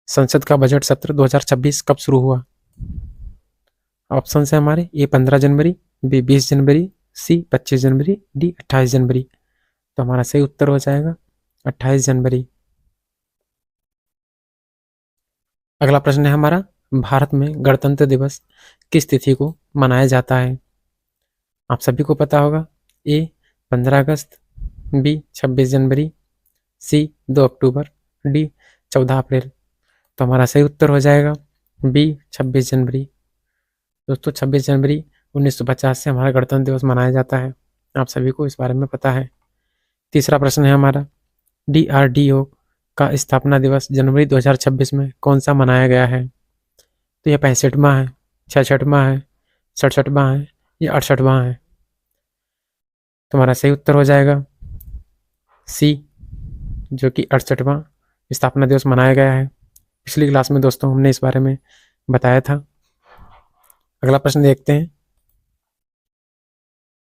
संसद का बजट सत्र 2026 कब शुरू हुआ? ऑप्शन है हमारे ए 15 जनवरी, बी 20 जनवरी, सी 25 जनवरी, डी 28 जनवरी। तो हमारा सही उत्तर हो जाएगा 28 जनवरी। अगला प्रश्न है हमारा, भारत में गणतंत्र दिवस किस तिथि को मनाया जाता है? आप सभी को पता होगा, ए 15 अगस्त, बी 26 जनवरी, सी 2 अक्टूबर, डी 14 अप्रैल। तो हमारा सही उत्तर हो जाएगा बी 26 जनवरी। दोस्तों 26 जनवरी 1950 से हमारा गणतंत्र दिवस मनाया जाता है, आप सभी को इस बारे में पता है। तीसरा प्रश्न है हमारा, DRDO का स्थापना दिवस जनवरी 2026 में कौन सा मनाया गया है? तो यह 65वां है, 66वां है, 67वां है या 68वां है? तो हमारा सही उत्तर हो जाएगा सी, जो कि 68वां स्थापना दिवस मनाया गया है। पिछली क्लास में दोस्तों हमने इस बारे में बताया था। अगला प्रश्न देखते हैं,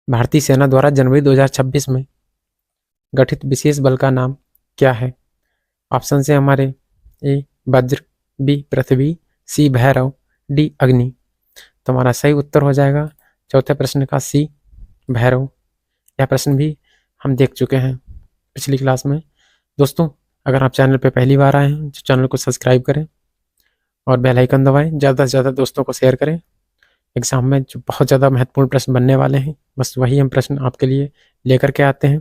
भारतीय सेना द्वारा जनवरी 2026 में गठित विशेष बल का नाम क्या है? ऑप्शन से हमारे ए वज्र, बी पृथ्वी, सी भैरव, डी अग्नि। तो हमारा सही उत्तर हो जाएगा चौथे प्रश्न का सी भैरव। यह प्रश्न भी हम देख चुके हैं पिछली क्लास में। दोस्तों अगर आप चैनल पर पहली बार आए हैं तो चैनल को सब्सक्राइब करें और बेल आइकन दबाएं, ज़्यादा से ज़्यादा दोस्तों को शेयर करें। एग्जाम में जो बहुत ज़्यादा महत्वपूर्ण प्रश्न बनने वाले हैं, बस वही हम प्रश्न आपके लिए लेकर के आते हैं।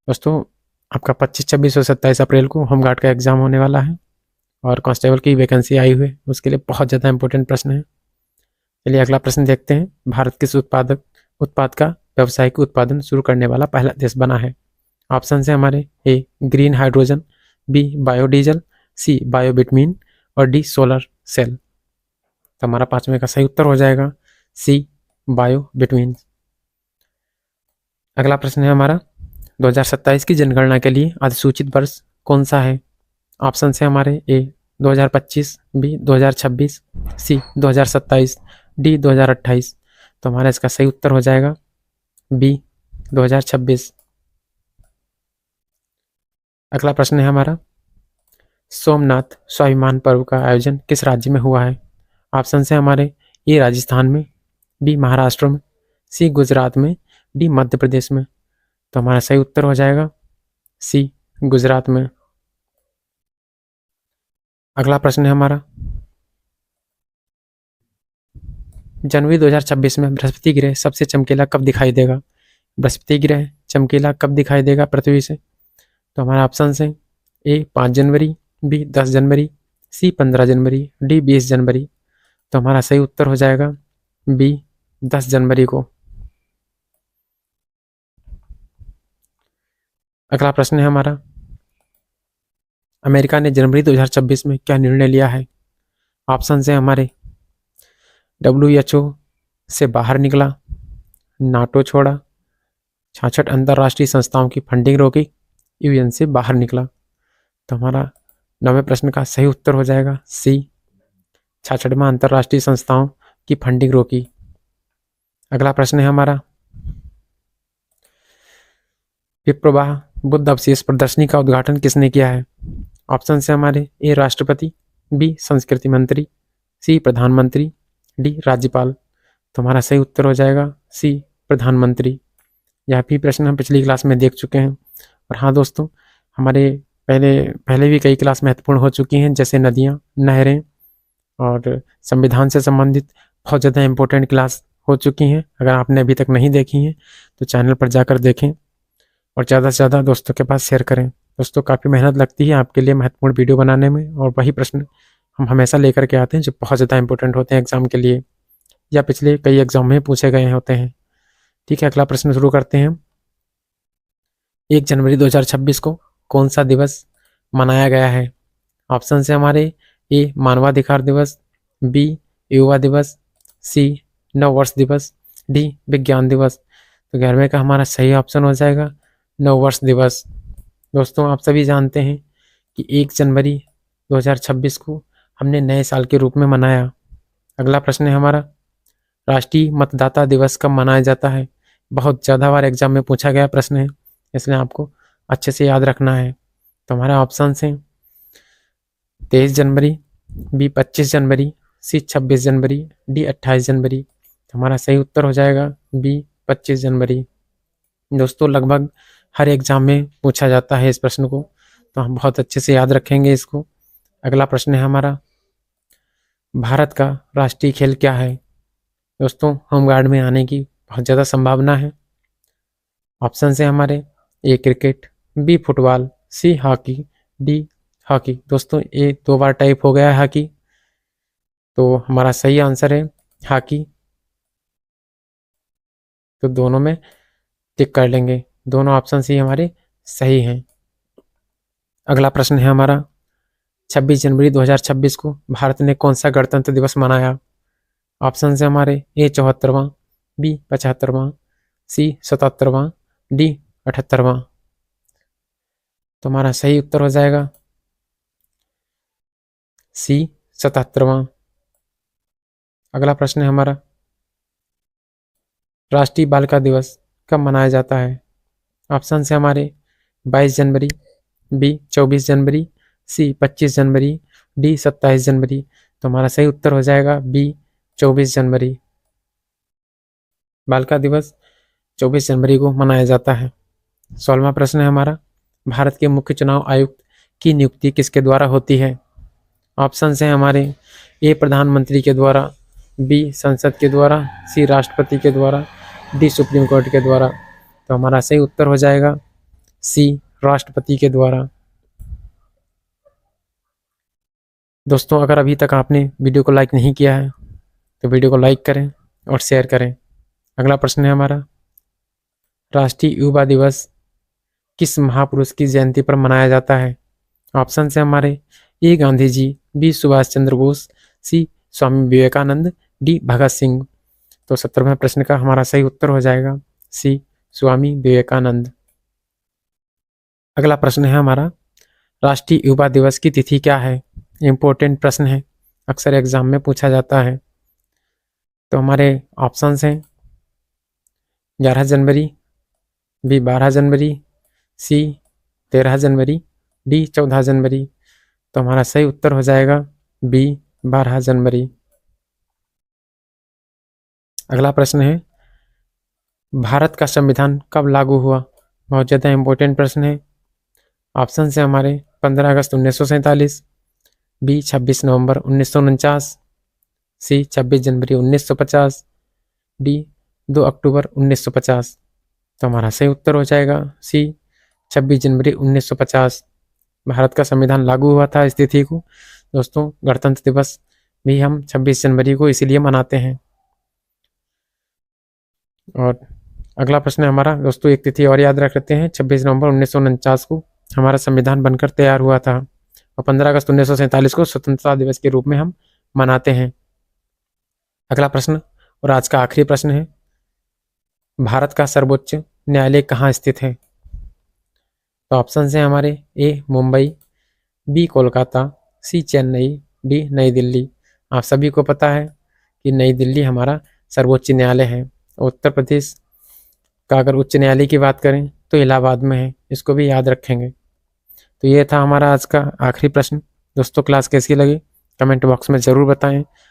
दोस्तों आपका 25, 26 और 27 अप्रैल को होमगार्ड का एग्ज़ाम होने वाला है और कांस्टेबल की वैकेंसी आई हुई है, उसके लिए बहुत ज़्यादा इंपॉर्टेंट प्रश्न है। चलिए अगला प्रश्न देखते हैं, भारत किस उत्पाद का व्यावसायिक उत्पादन शुरू करने वाला पहला देश बना है? ऑप्शन है हमारे ए ग्रीन हाइड्रोजन, बी बायोडीजल, सी बायोबिटमीन और डी सोलर सेल। तो हमारा पांचवें का सही उत्तर हो जाएगा सी बायोबिटमीन। अगला प्रश्न है हमारा, 2027 की जनगणना के लिए अधिसूचित वर्ष कौन सा है? ऑप्शन है हमारे ए 2025, बी 2026, सी 2027, डी 2028। तो हमारा इसका सही उत्तर हो जाएगा बी 2026। अगला प्रश्न है हमारा, सोमनाथ स्वाभिमान पर्व का आयोजन किस राज्य में हुआ है? ऑप्शन है हमारे ए राजस्थान में, बी महाराष्ट्र में, सी गुजरात में, डी मध्य प्रदेश में। तो हमारा सही उत्तर हो जाएगा सी गुजरात में। अगला प्रश्न है हमारा, जनवरी 2026 में बृहस्पति ग्रह सबसे चमकीला कब दिखाई देगा? बृहस्पति ग्रह चमकीला कब दिखाई देगा पृथ्वी से? तो हमारा ऑप्शन है ए 5 जनवरी, बी 10 जनवरी, सी 15 जनवरी, डी 20 जनवरी। तो हमारा सही उत्तर हो जाएगा बी 10 जनवरी को। अगला प्रश्न है हमारा, अमेरिका ने जनवरी 2026 में क्या निर्णय लिया है? ऑप्शन है हमारे WHO से बाहर निकला, नाटो छोड़ा, 66 अंतर्राष्ट्रीय संस्थाओं की फंडिंग रोकी, UN से बाहर निकला। तो हमारा 9वें प्रश्न का सही उत्तर हो जाएगा सी, 66वां अंतर्राष्ट्रीय संस्थाओं की फंडिंग रोकी। अगला प्रश्न है हमारा, विप्रवाह बुद्ध अवशेष प्रदर्शनी का उद्घाटन किसने किया है? ऑप्शन है हमारे ए राष्ट्रपति, बी संस्कृति मंत्री, सी प्रधानमंत्री, डी राज्यपाल। तो हमारा सही उत्तर हो जाएगा सी प्रधानमंत्री। यह भी प्रश्न हम पिछली क्लास में देख चुके हैं। और हाँ दोस्तों, हमारे पहले भी कई क्लास महत्वपूर्ण हो चुकी हैं, जैसे नदियाँ, नहरें और संविधान से संबंधित बहुत ज़्यादा इंपॉर्टेंट क्लास हो चुकी हैं। अगर आपने अभी तक नहीं देखी हैं तो चैनल पर जाकर देखें और ज़्यादा से ज़्यादा दोस्तों के पास शेयर करें। दोस्तों काफ़ी मेहनत लगती है आपके लिए महत्वपूर्ण वीडियो बनाने में, और वही प्रश्न हम हमेशा लेकर के आते हैं जो बहुत ज़्यादा इंपॉर्टेंट होते हैं एग्जाम के लिए, या पिछले कई एग्जाम में पूछे गए होते हैं। ठीक है, अगला प्रश्न शुरू करते हैं। 1 जनवरी 2026 को कौन सा दिवस मनाया गया है? ऑप्शन से हमारे ए मानवाधिकार दिवस, बी युवा दिवस, सी नववर्ष दिवस, डी विज्ञान दिवस। तो 11वें का हमारा सही ऑप्शन हो जाएगा नववर्ष दिवस। दोस्तों आप सभी जानते हैं कि 1 जनवरी 2026 को हमने नए साल के रूप में मनाया। अगला प्रश्न है हमारा, राष्ट्रीय मतदाता दिवस कब मनाया जाता है? बहुत ज़्यादा बार एग्जाम में पूछा गया प्रश्न है, इसलिए आपको अच्छे से याद रखना है। तो हमारा ऑप्शन है 23 जनवरी, बी 25 जनवरी, सी 26 जनवरी, डी 28 जनवरी। तो हमारा सही उत्तर हो जाएगा बी 25 जनवरी। दोस्तों लगभग हर एग्जाम में पूछा जाता है इस प्रश्न को, तो हम बहुत अच्छे से याद रखेंगे इसको। अगला प्रश्न है हमारा, भारत का राष्ट्रीय खेल क्या है? दोस्तों होमगार्ड में आने की बहुत ज़्यादा संभावना है। ऑप्शन है हमारे, A cricket, B football, C hockey, D hockey. दोस्तों ये 2 बार टाइप हो गया है हॉकी, तो हमारा सही आंसर है हॉकी। तो दोनों में टिक कर लेंगे, दोनों ऑप्शन ही हमारे सही हैं। अगला प्रश्न है हमारा, 26 जनवरी 2026 को भारत ने कौन सा गणतंत्र दिवस मनाया? ऑप्शन है हमारे, ए 74वां, बी 75वां, सी 77वां, डी 78वां। तो हमारा सही उत्तर हो जाएगा सी 77वां। अगला प्रश्न है हमारा, राष्ट्रीय बालिका दिवस कब मनाया जाता है? ऑप्शन है हमारे, 22 जनवरी, बी 24 जनवरी, सी 25 जनवरी, डी 27 जनवरी। तो हमारा सही उत्तर हो जाएगा बी 24 जनवरी। बालिका दिवस 24 जनवरी को मनाया जाता है। 16वां प्रश्न है हमारा, भारत के मुख्य चुनाव आयुक्त की नियुक्ति किसके द्वारा होती है? ऑप्शन है हमारे, ए प्रधानमंत्री के द्वारा, बी संसद के द्वारा, सी राष्ट्रपति के द्वारा, डी सुप्रीम कोर्ट के द्वारा। तो हमारा सही उत्तर हो जाएगा सी राष्ट्रपति के द्वारा। दोस्तों अगर अभी तक आपने वीडियो को लाइक नहीं किया है तो वीडियो को लाइक करें और शेयर करें। अगला प्रश्न है हमारा, राष्ट्रीय युवा दिवस किस महापुरुष की जयंती पर मनाया जाता है? ऑप्शन है हमारे, ए गांधी जी, बी सुभाष चंद्र बोस, सी स्वामी विवेकानंद, डी भगत सिंह। तो 17वें प्रश्न का हमारा सही उत्तर हो जाएगा सी स्वामी विवेकानंद। अगला प्रश्न है हमारा, राष्ट्रीय युवा दिवस की तिथि क्या है? इम्पोर्टेंट प्रश्न है, अक्सर एग्जाम में पूछा जाता है। तो हमारे ऑप्शंस हैं, 11 जनवरी, बी 12 जनवरी, सी 13 जनवरी, डी 14 जनवरी। तो हमारा सही उत्तर हो जाएगा बी 12 जनवरी। अगला प्रश्न है, भारत का संविधान कब लागू हुआ? बहुत ज़्यादा इम्पोर्टेंट प्रश्न है। ऑप्शन है हमारे, 15 अगस्त 1947, बी 26 नवंबर 1949, सी 26 जनवरी 1950, डी 2 अक्टूबर 1950। तो हमारा सही उत्तर हो जाएगा सी 26 जनवरी 1950। भारत का संविधान लागू हुआ था इस तिथि को। दोस्तों गणतंत्र दिवस भी हम 26 जनवरी को इसीलिए मनाते हैं। और अगला प्रश्न है हमारा, दोस्तों एक तिथि और याद रख लेते हैं, 26 नवंबर 1949 को हमारा संविधान बनकर तैयार हुआ था और 15 अगस्त 1947 को स्वतंत्रता दिवस के रूप में हम मनाते हैं। अगला प्रश्न और आज का आखिरी प्रश्न है, भारत का सर्वोच्च न्यायालय कहाँ स्थित है? तो ऑप्शन है हमारे, ए मुंबई, बी कोलकाता, सी चेन्नई, डी नई दिल्ली। आप सभी को पता है कि नई दिल्ली हमारा सर्वोच्च न्यायालय है। उत्तर प्रदेश का अगर उच्च न्यायालय की बात करें तो इलाहाबाद में है, इसको भी याद रखेंगे। तो ये था हमारा आज का आखिरी प्रश्न। दोस्तों क्लास कैसी लगी कमेंट बॉक्स में ज़रूर बताएं।